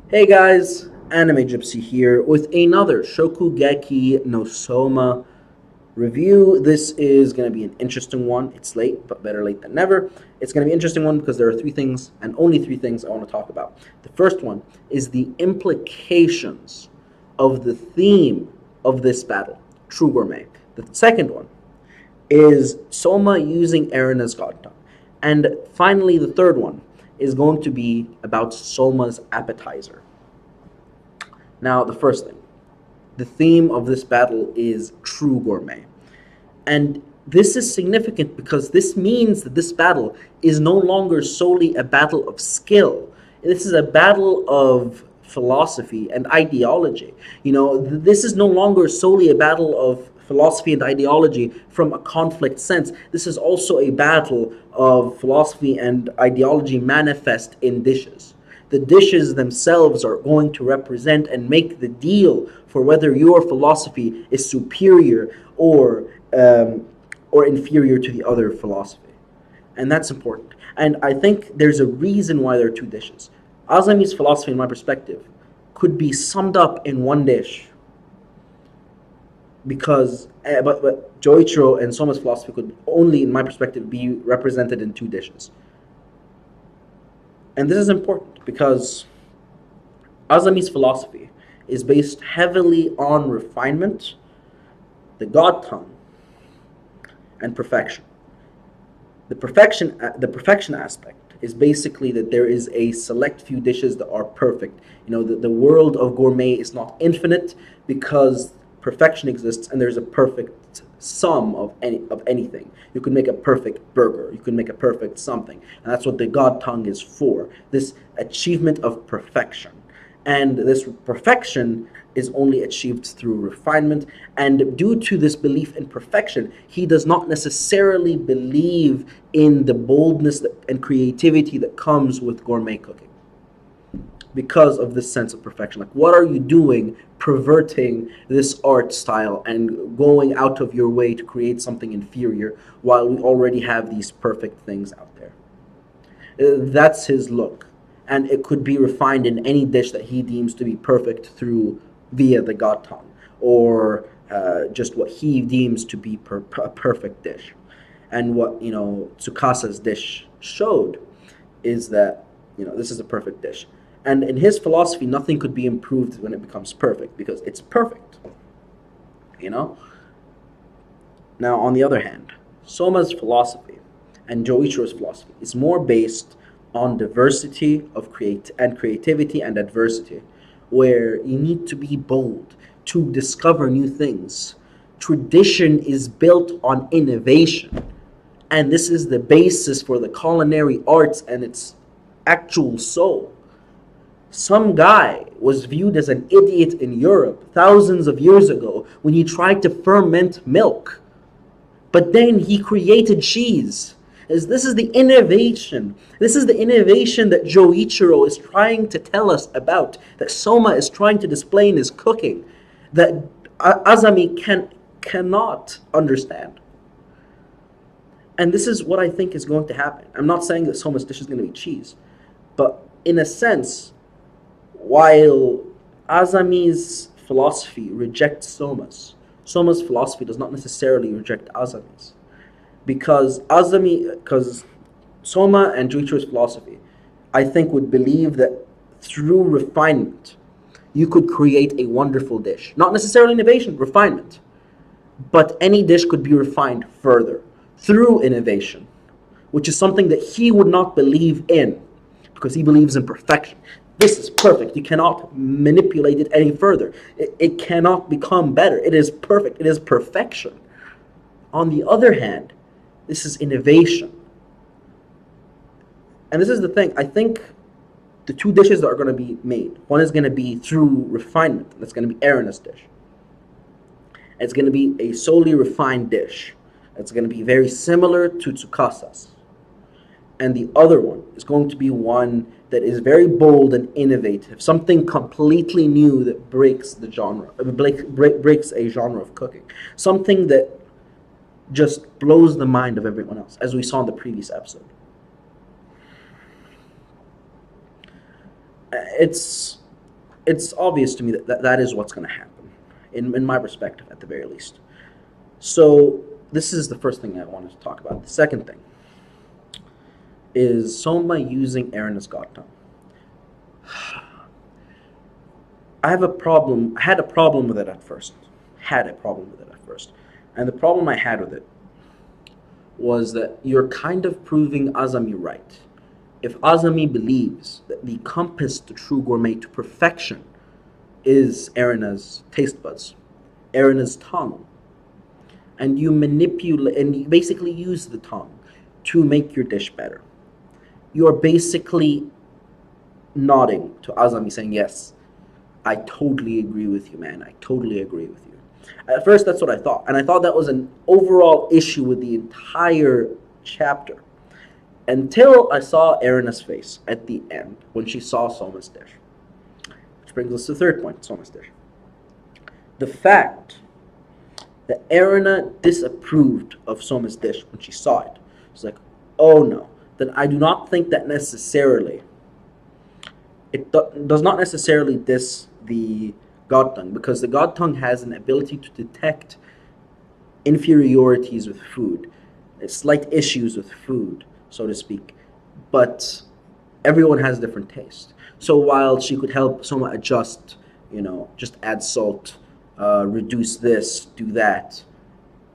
Hey guys, Anime Gypsy here with another Shokugeki no Soma review. This is going to be an interesting one. It's late, but better late than never. It's going to be an interesting one because there are three things, and only three things I want to talk about. The first one is the implications of the theme of this battle, True Gourmet. The second one is Soma using Eren as god tongue. And finally, the third one is going to be about Soma's appetizer. Now, the first thing, the theme of this battle is True Gourmet. And this is significant because this means that this battle is no longer solely a battle of skill. This is a battle of philosophy and ideology. This is no longer solely a battle of philosophy and ideology from a conflict sense. This is also a battle of philosophy and ideology manifest in dishes. The dishes themselves are going to represent and make the deal for whether your philosophy is superior or inferior to the other philosophy. And that's important. And I think there's a reason why there are two dishes. Azami's philosophy, in my perspective, could be summed up in one dish because but Joichiro and Soma's philosophy could only, in my perspective, be represented in two dishes. And this is important because Azami's philosophy is based heavily on refinement, the God tongue, and perfection. The perfection aspect is basically that there is a select few dishes that are perfect. The world of gourmet is not infinite because perfection exists, and there's a perfect sum of anything. You can make a perfect burger, you can make a perfect something, and that's what the God tongue is for. This achievement of perfection. And this perfection is only achieved through refinement. And due to this belief in perfection, he does not necessarily believe in the boldness and creativity that comes with gourmet cooking because of this sense of perfection. Like, what are you doing perverting this art style and going out of your way to create something inferior while we already have these perfect things out there? That's his look. And it could be refined in any dish that he deems to be perfect via the God tongue, or just what he deems to be a perfect dish. And what Tsukasa's dish showed is that this is a perfect dish. And in his philosophy, nothing could be improved when it becomes perfect because it's perfect. Now, on the other hand, Soma's philosophy and Joichiro's philosophy is more based on diversity of creativity and adversity, where you need to be bold to discover new things. Tradition is built on innovation, and this is the basis for the culinary arts and its actual soul. Some guy was viewed as an idiot in Europe thousands of years ago when he tried to ferment milk. But then he created cheese. This is the innovation. This is the innovation that Joichiro is trying to tell us about, that Soma is trying to display in his cooking, that Azami cannot understand. And this is what I think is going to happen. I'm not saying that Soma's dish is going to be cheese, but in a sense, while Azami's philosophy rejects Soma's philosophy does not necessarily reject Azami's. Because Soma and Joichiro's philosophy, I think, would believe that through refinement, you could create a wonderful dish. Not necessarily innovation, refinement. But any dish could be refined further through innovation, which is something that he would not believe in because he believes in perfection. This is perfect. You cannot manipulate it any further. It cannot become better. It is perfect. It is perfection. On the other hand, this is innovation. And this is the thing. I think the two dishes that are going to be made, one is going to be through refinement. That's going to be Eren's dish. It's going to be a solely refined dish. It's going to be very similar to Tsukasa's. And the other one is going to be one that is very bold and innovative, something completely new that breaks the genre, breaks a genre of cooking, something that just blows the mind of everyone else, as we saw in the previous episode. It's it's obvious to me that is what's going to happen, in my perspective, at the very least. So this is the first thing I wanted to talk about. The second thing is Soma using Eren as god tongue. I have a problem. I had a problem with it at first. Had a problem with it at first, and the problem I had with it was that you're kind of proving Azami right. If Azami believes that the compass to true gourmet to perfection is Erena's taste buds, Erena's tongue, and you manipulate and you basically use the tongue to make your dish better, you are basically nodding to Azami saying, yes, I totally agree with you, man. I totally agree with you. At first, that's what I thought. And I thought that was an overall issue with the entire chapter. Until I saw Erena's face at the end when she saw Soma's dish. Which brings us to the third point, Soma's dish. The fact that Erena disapproved of Soma's dish when she saw it. She's like, oh no. Then I do not think that necessarily, does not necessarily diss the God tongue, because the God tongue has an ability to detect inferiorities with food, slight issues with food, so to speak. But everyone has different taste. So while she could help Soma adjust, just add salt, reduce this, do that,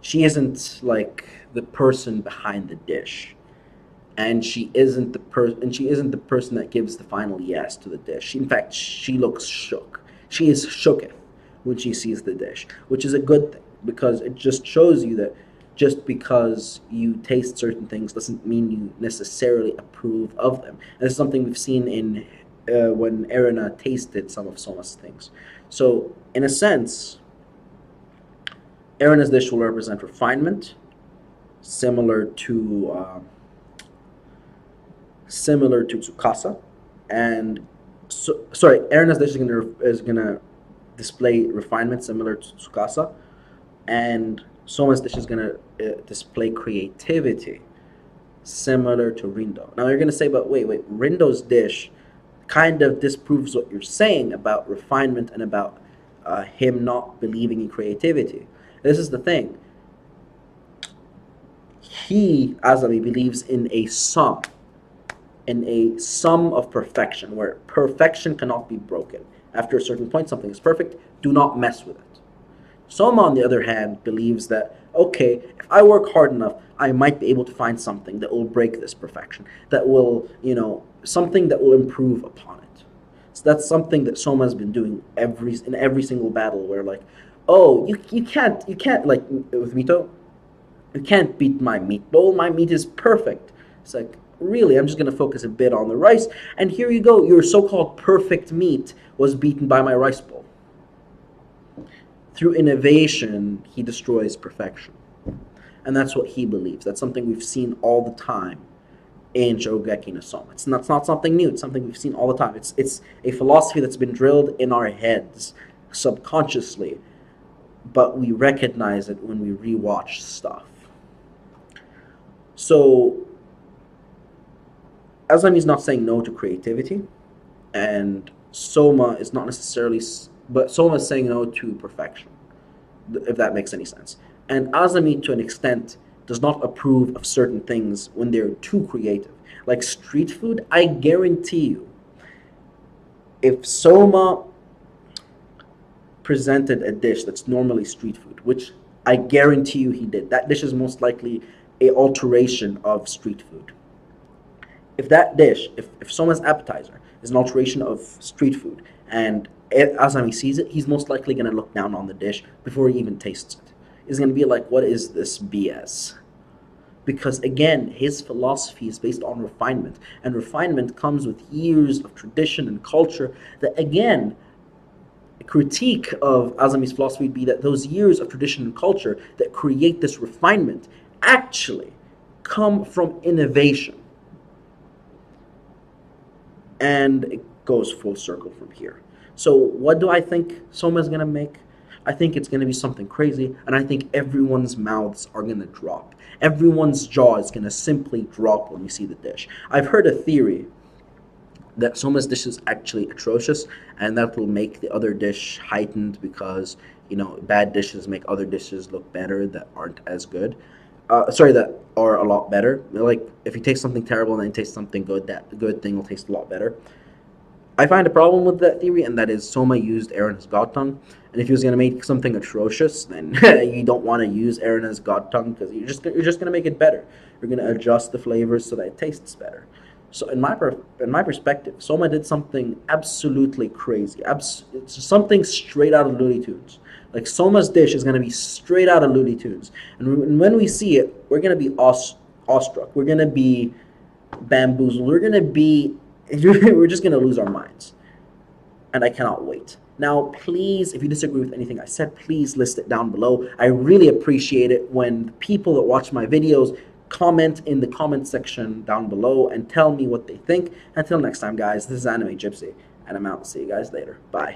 she isn't like the person behind the dish. And she isn't the person that gives the final yes to the dish. In fact, she looks shook. She is shooketh when she sees the dish, which is a good thing, because it just shows you that just because you taste certain things doesn't mean you necessarily approve of them. And it's something we've seen in when Erena tasted some of Soma's things. So, in a sense, Erena's dish will represent refinement, similar to Tsukasa, and Erena's dish is gonna display refinement similar to Tsukasa, and Soma's dish is gonna display creativity similar to Rindo. Now you're gonna say, but wait, Rindo's dish kind of disproves what you're saying about refinement and about him not believing in creativity. This is the thing. He, Azami, believes in a sum of perfection, where perfection cannot be broken. After a certain point, something is perfect, do not mess with it. Soma, on the other hand, believes that, okay, if I work hard enough, I might be able to find something that will break this perfection, that will, something that will improve upon it. So that's something that Soma has been doing in every single battle, where like, oh, you can't, like, with Mito, you can't beat my meat bowl, my meat is perfect. It's like, really, I'm just going to focus a bit on the rice, and here you go, your so-called perfect meat was beaten by my rice bowl. Through innovation, he destroys perfection. And that's what he believes. That's something we've seen all the time in Shokugeki no Soma. It's not something new, it's something we've seen all the time. It's a philosophy that's been drilled in our heads subconsciously, but we recognize it when we rewatch stuff. So Azami's not saying no to creativity, and Soma is not necessarily, but Soma is saying no to perfection, if that makes any sense. And Azami, to an extent, does not approve of certain things when they're too creative. Like street food, I guarantee you, if Soma presented a dish that's normally street food, which I guarantee you he did, that dish is most likely an alteration of street food. If that dish, if Soma's appetizer is an alteration of street food, and Azami sees it, he's most likely going to look down on the dish before he even tastes it. He's going to be like, what is this BS? Because again, his philosophy is based on refinement, and refinement comes with years of tradition and culture that, again, a critique of Azami's philosophy would be that those years of tradition and culture that create this refinement actually come from innovation. And it goes full circle from here. So what do I think Soma is going to make? I think it's going to be something crazy, and I think everyone's mouths are going to drop. Everyone's jaw is going to simply drop when we see the dish. I've heard a theory that Soma's dish is actually atrocious, and that will make the other dish heightened because bad dishes make other dishes look better that aren't as good. Sorry, that are a lot better. Like if you taste something terrible and then you taste something good, that good thing will taste a lot better. I find a problem with that theory, and that is Soma used Aaron's god tongue. And if he was gonna make something atrocious, then you don't want to use Aaron's god tongue because you're just gonna make it better. You're gonna adjust the flavors so that it tastes better. So in my perspective, Soma did something absolutely crazy. It's something straight out of Looney Tunes. Like Soma's dish is gonna be straight out of Looney Tunes, and when we see it, we're gonna be awestruck. We're gonna be bamboozled. We're just gonna lose our minds, and I cannot wait. Now, please, if you disagree with anything I said, please list it down below. I really appreciate it when people that watch my videos comment in the comment section down below and tell me what they think. Until next time, guys, this is Anime Gypsy, and I'm out. See you guys later. Bye.